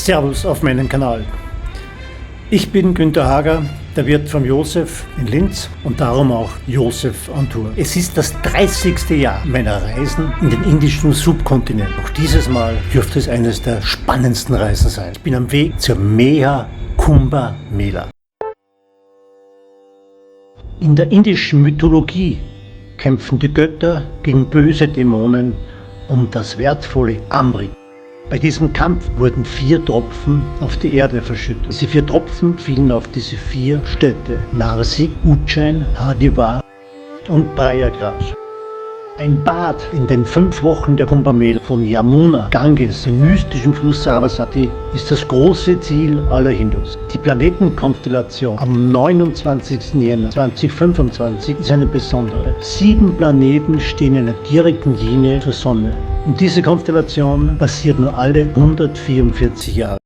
Servus auf meinem Kanal. Ich bin Günther Hager, der Wirt vom Josef in Linz und darum auch Josef on Tour. Es ist das 30. Jahr meiner Reisen in den indischen Subkontinent. Auch dieses Mal dürfte es eines der spannendsten Reisen sein. Ich bin am Weg zur Meha Kumbh Mela. In der indischen Mythologie kämpfen die Götter gegen böse Dämonen um das wertvolle Amrit. Bei diesem Kampf wurden 4 Tropfen auf die Erde verschüttet. Diese 4 Tropfen fielen auf diese 4 Städte: Narsik, Ujjain, Hardwar und Prayagraj. Ein Bad in den 5 Wochen der Kumbh Mela von Yamuna, Ganges, dem mystischen Fluss Saraswati, ist das große Ziel aller Hindus. Die Planetenkonstellation am 29. Jänner 2025 ist eine besondere. 7 Planeten stehen in einer direkten Linie zur Sonne. Und diese Konstellation passiert nur alle 144 Jahre.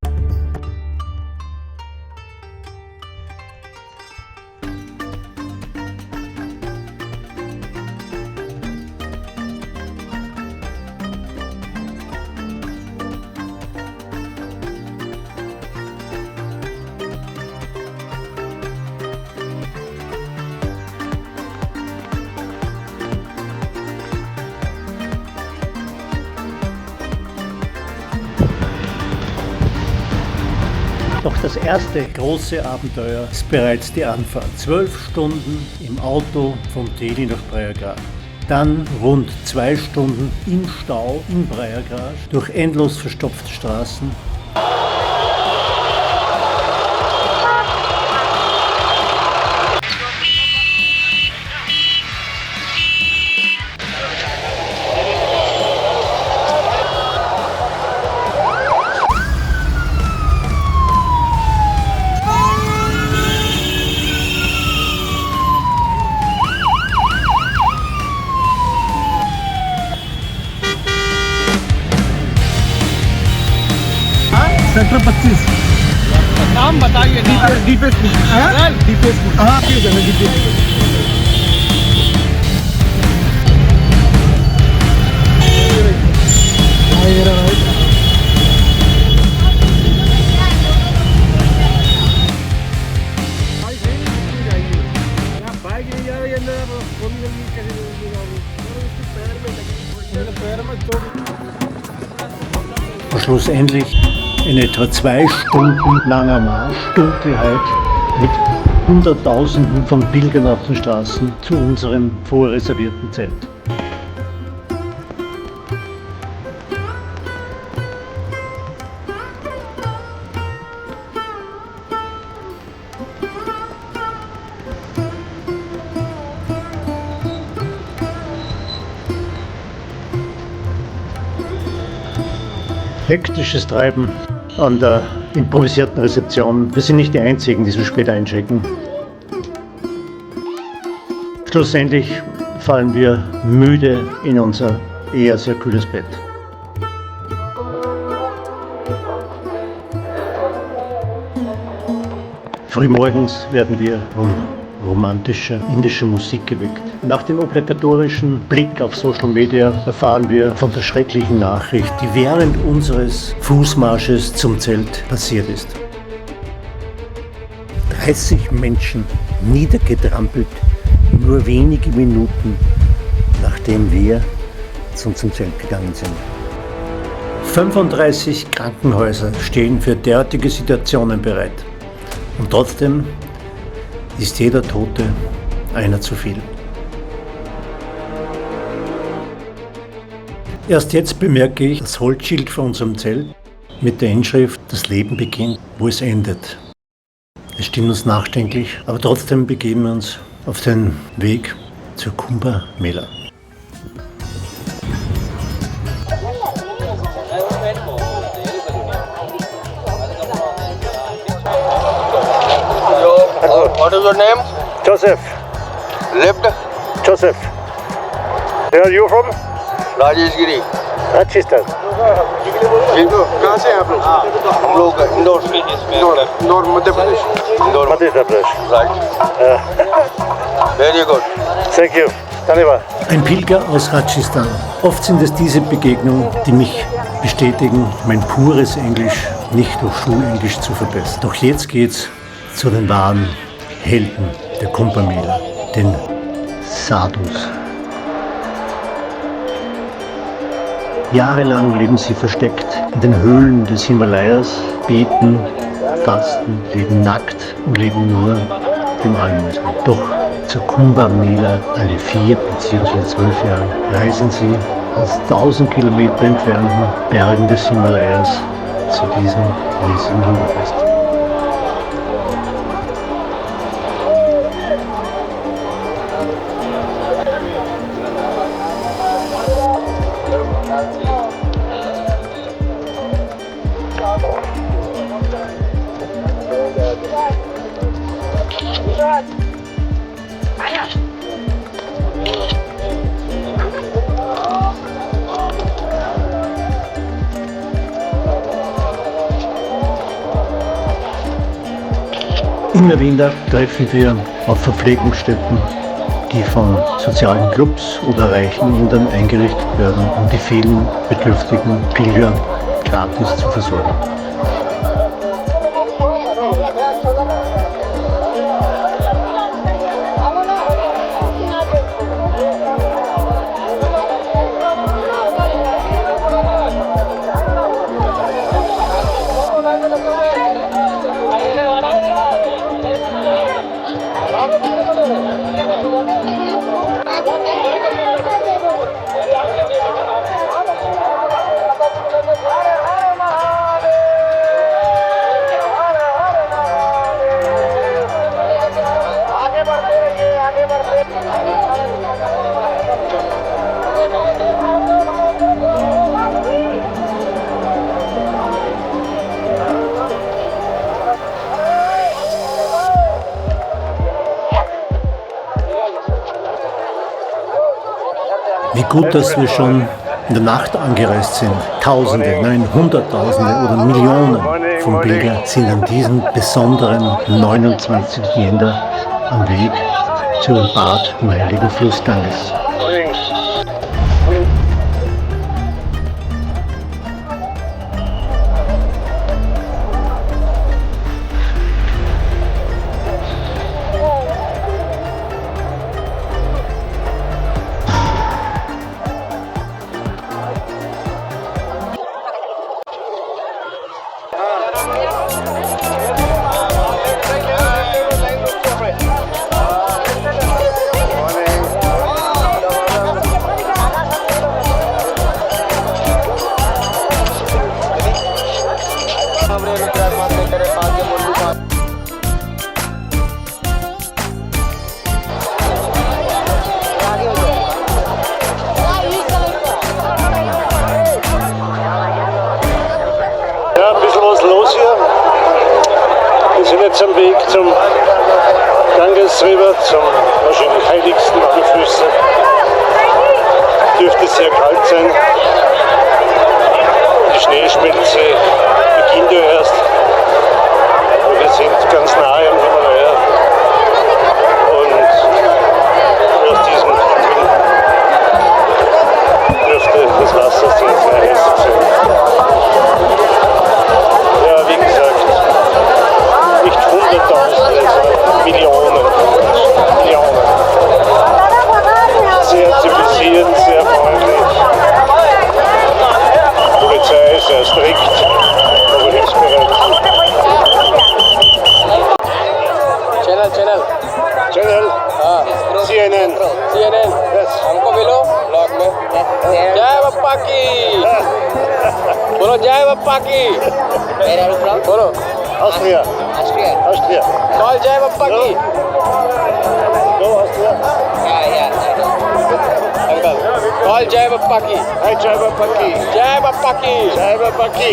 Doch das erste große Abenteuer ist bereits die Anfahrt. 12 Stunden im Auto von Delhi nach Prayagraj. Dann rund 2 Stunden im Stau in Prayagraj durch endlos verstopfte Straßen. Sector 25 नाम बताइए। डीपीएस हाँ ठीक है DPS Schlussendlich ein etwa 2 Stunden langer Marsch, Dunkelheit mit Hunderttausenden von Pilgern auf den Straßen zu unserem vorreservierten Zelt. Hektisches Treiben an der improvisierten Rezeption. Wir sind nicht die Einzigen, die so spät einchecken. Schlussendlich fallen wir müde in unser eher sehr kühles Bett. Frühmorgens werden wir von romantischer indischer Musik geweckt. Nach dem obligatorischen Blick auf Social Media erfahren wir von der schrecklichen Nachricht, die während unseres Fußmarsches zum Zelt passiert ist. 30 Menschen niedergetrampelt, nur wenige Minuten nachdem wir zu unserem Zelt gegangen sind. 35 Krankenhäuser stehen für derartige Situationen bereit. Und trotzdem ist jeder Tote einer zu viel. Erst jetzt bemerke ich das Holzschild vor unserem Zelt mit der Inschrift: Das Leben beginnt, wo es endet. Es stimmt uns nachdenklich, aber trotzdem begeben wir uns auf den Weg zur Kumbh Mela. What is your name? Joseph. Left. Joseph. Where are you from? Rajesh Giri. Rajasthan. कहाँ से हैं आप लोग? हम लोग इंदौर से। Indore Madhya Pradesh. Indore Madhya Pradesh. Right. Very good. Thank you. Dhanyavad. Ein Pilger aus Rajasthan. Oft sind es diese Begegnungen, die mich bestätigen, mein pures Englisch nicht durch Schulenglisch zu verbessern. Doch jetzt geht's zu den wahren Helden der Kumbh-Mela, den Sadhus. Jahrelang leben sie versteckt in den Höhlen des Himalayas, beten, fasten, leben nackt und leben nur dem Almosen. Doch zur Kumbh-Mela alle 4 bzw. 12 Jahren reisen sie aus 1000 Kilometer entfernten Bergen des Himalayas zu diesem riesigen Hinderfest. Immer wieder treffen wir auf Verpflegungsstätten, die von sozialen Clubs oder reichen Indern eingerichtet werden, um die vielen bedürftigen Pilger gratis zu versorgen. Wie gut, dass wir schon in der Nacht angereist sind. Tausende, nein, Hunderttausende oder Millionen von Pilgern sind an diesem besonderen 29. Jänner am Weg zu ihrem Bad im heiligen Fluss Ganges. Am Weg zum Ganges River, zum wahrscheinlich heiligsten aller Flüsse. Dürfte sehr kalt sein. Die Schneeschmelze beginnt ja erst. Aber wir sind ganz nahe am Himalaya. Und aus diesem Winkel dürfte das Wasser sehr, sehr heiß sein. Ja, wie gesagt, nicht Hunderttausende, sondern Millionen. Sehr zivilisiert, sehr freundlich. Die Polizei ist sehr strikt, aber hilfsbereit. Channel? CNN. Yes. हमको मिलो ब्लॉग में जय बप्पा की बोलो जय बप्पा की बोलो Austria. Call जय बप्पा की No, Austria. अंकल कॉल जय बप्पा की Hi, Jai Bappa ki. जय बप्पा की Jai Bappa ki.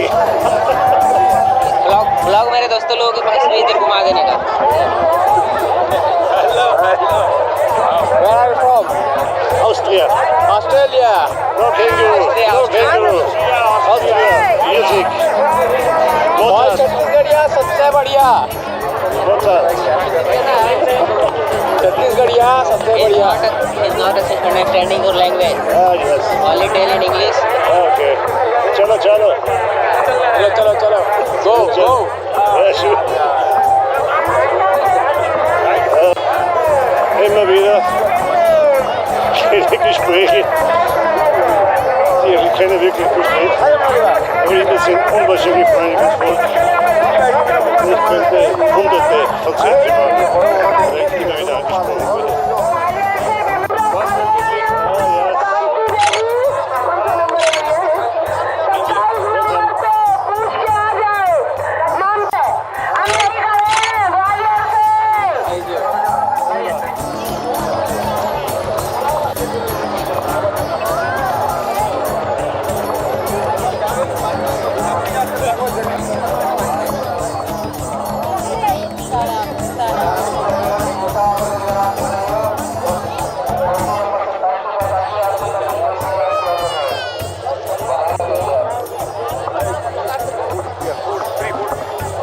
ब्लॉग मेरे दोस्तों लोगों के पास में इधर घुमा देने का। Where are you from? Austria. Australia. No kangaroo. No kangaroo. Austria. Music. और Mozart. छत्तीसगढ़िया सबसे बढ़िया Mozart. छत्तीसगढ़िया सबसे बढ़िया Is not a understanding your language. Ah, yes. Only tell in English. Okay. Chalo, chalo. चलो गो गो Ja, schön. Immer wieder schöne Gespräche, die keiner wirklich versteht. Aber immer sind unwahrscheinlich freundliches Volk. Und ich könnte hunderte Konzerte machen, weil ich immer wieder angesprochen wurde.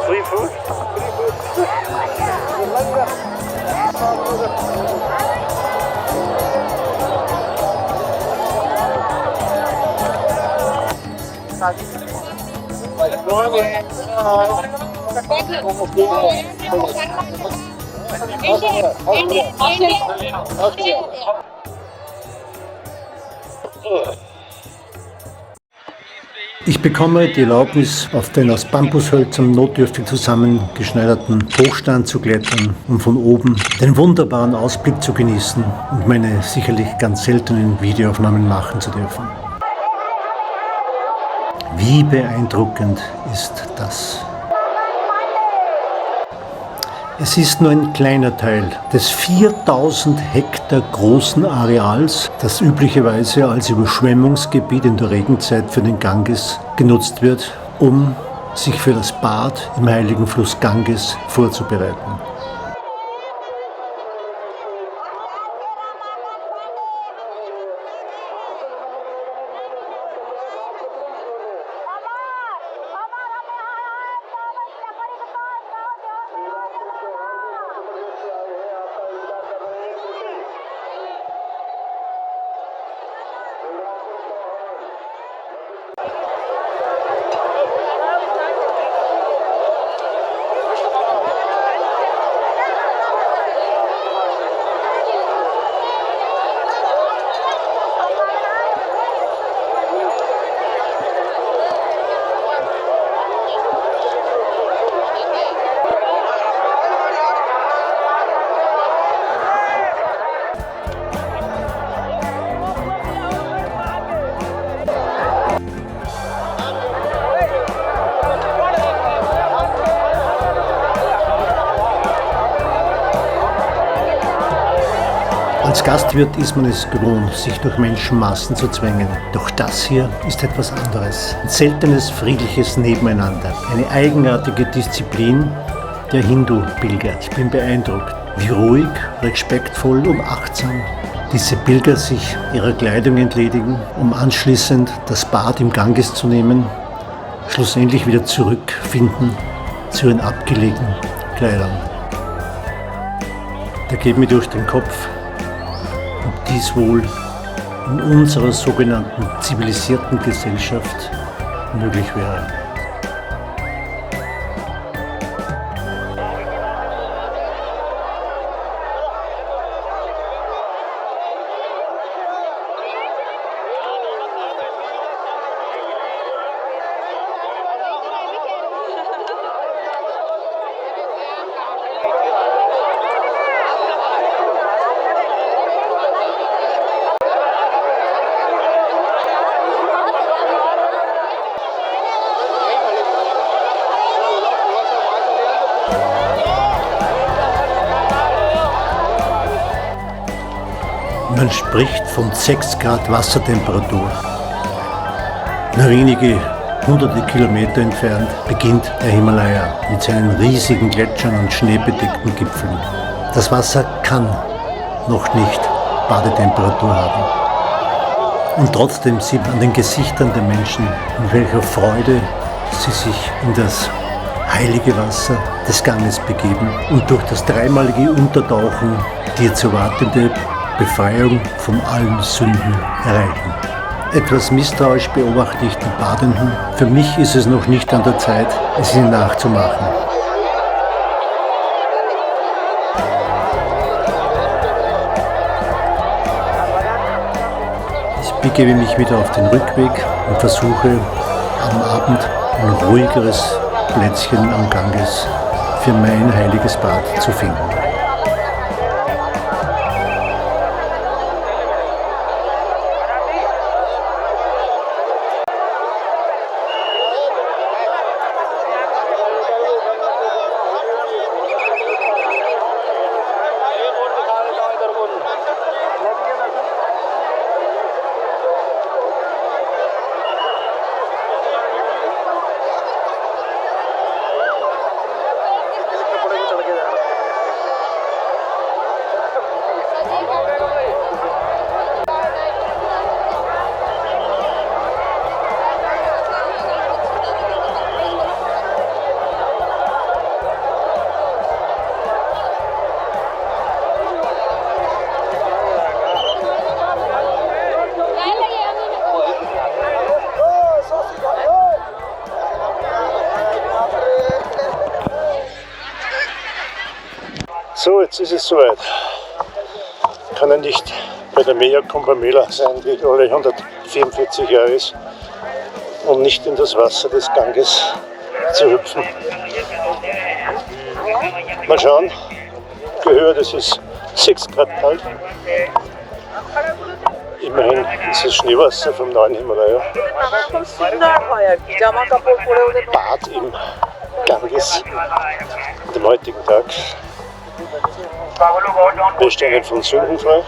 Free food? Ich bekomme die Erlaubnis, auf den aus Bambushölzern notdürftig zusammengeschneiderten Hochstand zu klettern, um von oben den wunderbaren Ausblick zu genießen und meine sicherlich ganz seltenen Videoaufnahmen machen zu dürfen. Wie beeindruckend ist das? Es ist nur ein kleiner Teil des 4000 Hektar großen Areals, das üblicherweise als Überschwemmungsgebiet in der Regenzeit für den Ganges genutzt wird, um sich für das Bad im heiligen Fluss Ganges vorzubereiten. Als Gastwirt ist man es gewohnt, sich durch Menschenmassen zu zwängen. Doch das hier ist etwas anderes. Ein seltenes, friedliches Nebeneinander. Eine eigenartige Disziplin der Hindu-Pilger. Ich bin beeindruckt, wie ruhig, respektvoll und achtsam diese Pilger sich ihrer Kleidung entledigen, um anschließend das Bad im Ganges zu nehmen, schlussendlich wieder zurückfinden zu ihren abgelegten Kleidern. Da geht mir durch den Kopf, ob dies wohl in unserer sogenannten zivilisierten Gesellschaft möglich wäre. Man spricht von 6 Grad Wassertemperatur. Nur wenige hunderte Kilometer entfernt beginnt der Himalaya mit seinen riesigen Gletschern und schneebedeckten Gipfeln. Das Wasser kann noch nicht Badetemperatur haben. Und trotzdem sieht man an den Gesichtern der Menschen, mit welcher Freude sie sich in das heilige Wasser des Ganges begeben und durch das dreimalige Untertauchen die zu erwartende Befreiung von allen Sünden erreichen. Etwas misstrauisch beobachte ich die Badenden. Für mich ist es noch nicht an der Zeit, es ihnen nachzumachen. Ich begebe mich wieder auf den Rückweg und versuche am Abend ein ruhigeres Plätzchen am Ganges für mein heiliges Bad zu finden. So, jetzt ist es soweit. Kann ja nicht bei der Mea Kumbh Mela sein, die alle 144 Jahre ist, um nicht in das Wasser des Ganges zu hüpfen. Mal schauen, gehört, es ist 6 Grad kalt. Immerhin ist es Schneewasser vom neuen Himalaya. Bad im Ganges an dem heutigen Tag. Wir stehen von Sünden frei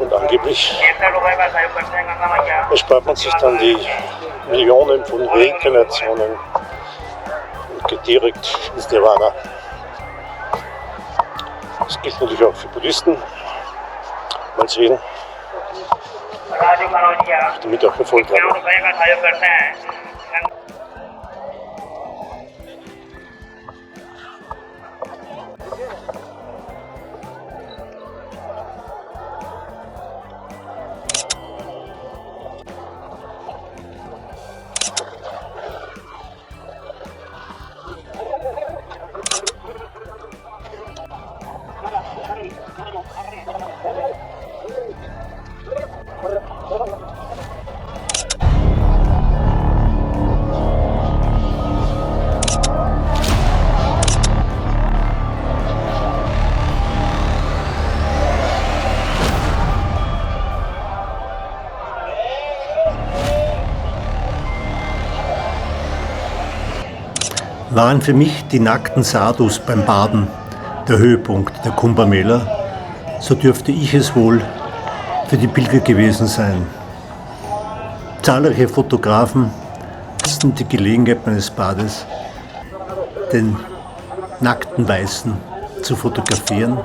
und angeblich erspart man sich dann die Millionen von Reinkarnationen und geht direkt ins Nirvana. Das gilt natürlich auch für Buddhisten. Mal sehen, ob ich damit auch Erfolg habe. Waren für mich die nackten Sadhus beim Baden der Höhepunkt der Kumbh Mela, so dürfte ich es wohl für die Pilger gewesen sein. Zahlreiche Fotografen nutzten die Gelegenheit meines Bades, den nackten Weißen zu fotografieren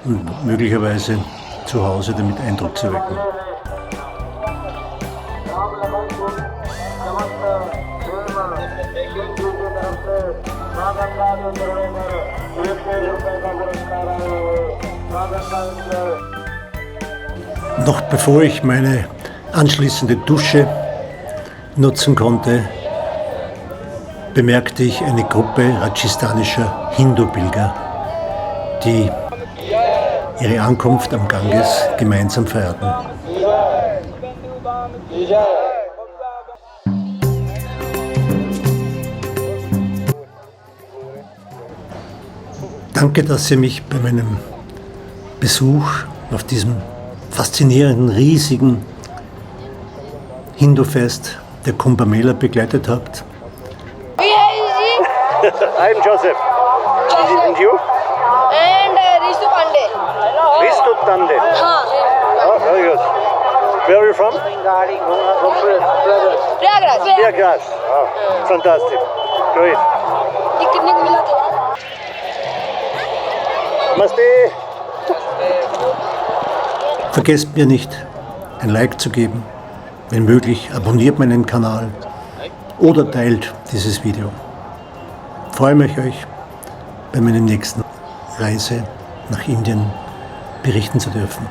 und möglicherweise zu Hause damit Eindruck zu wecken. Noch bevor ich meine anschließende Dusche nutzen konnte, bemerkte ich eine Gruppe rajasthanischer Hindu-Pilger, die ihre Ankunft am Ganges gemeinsam feierten. Danke, dass ihr mich bei meinem Besuch auf diesem faszinierenden, riesigen Hindu-Fest der Kumbh Mela begleitet habt. I'm Joseph. And you? And Rishu Pandey. Ristu Tande. Oh, very good. Where are you from? Prayagraj. Prayagraj. Oh, fantastic. Great. ये कितने को मिला था? Namaste. Vergesst mir nicht, ein Like zu geben. Wenn möglich, abonniert meinen Kanal oder teilt dieses Video. Ich freue mich, euch bei meiner nächsten Reise nach Indien berichten zu dürfen.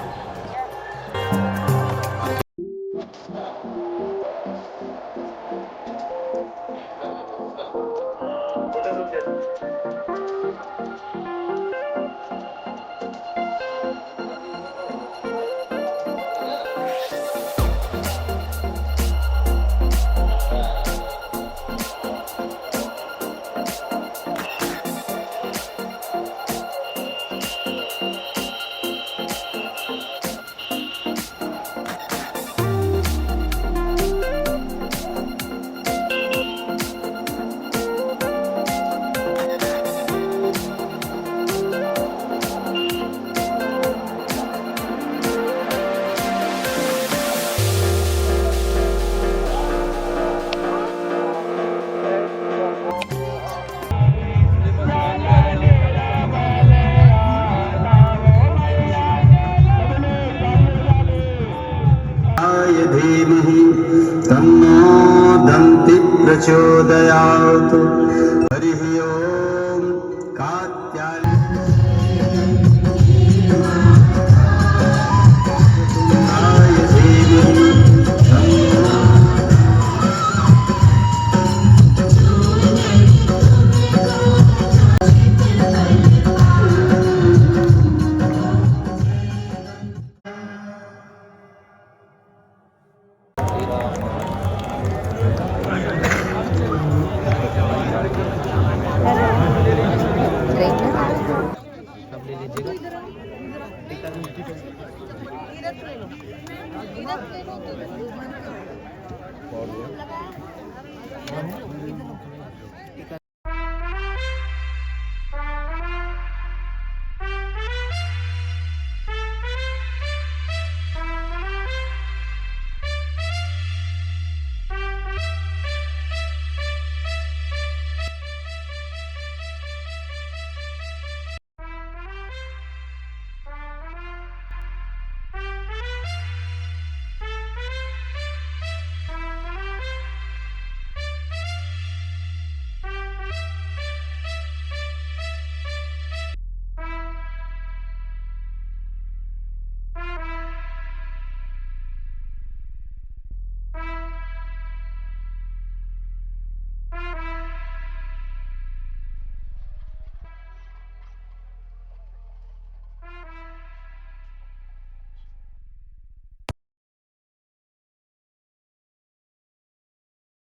धीमहि तन्नो दन्ति प्रचोदयात् हरिः ओम् कात्यायनाय धीमहि इधर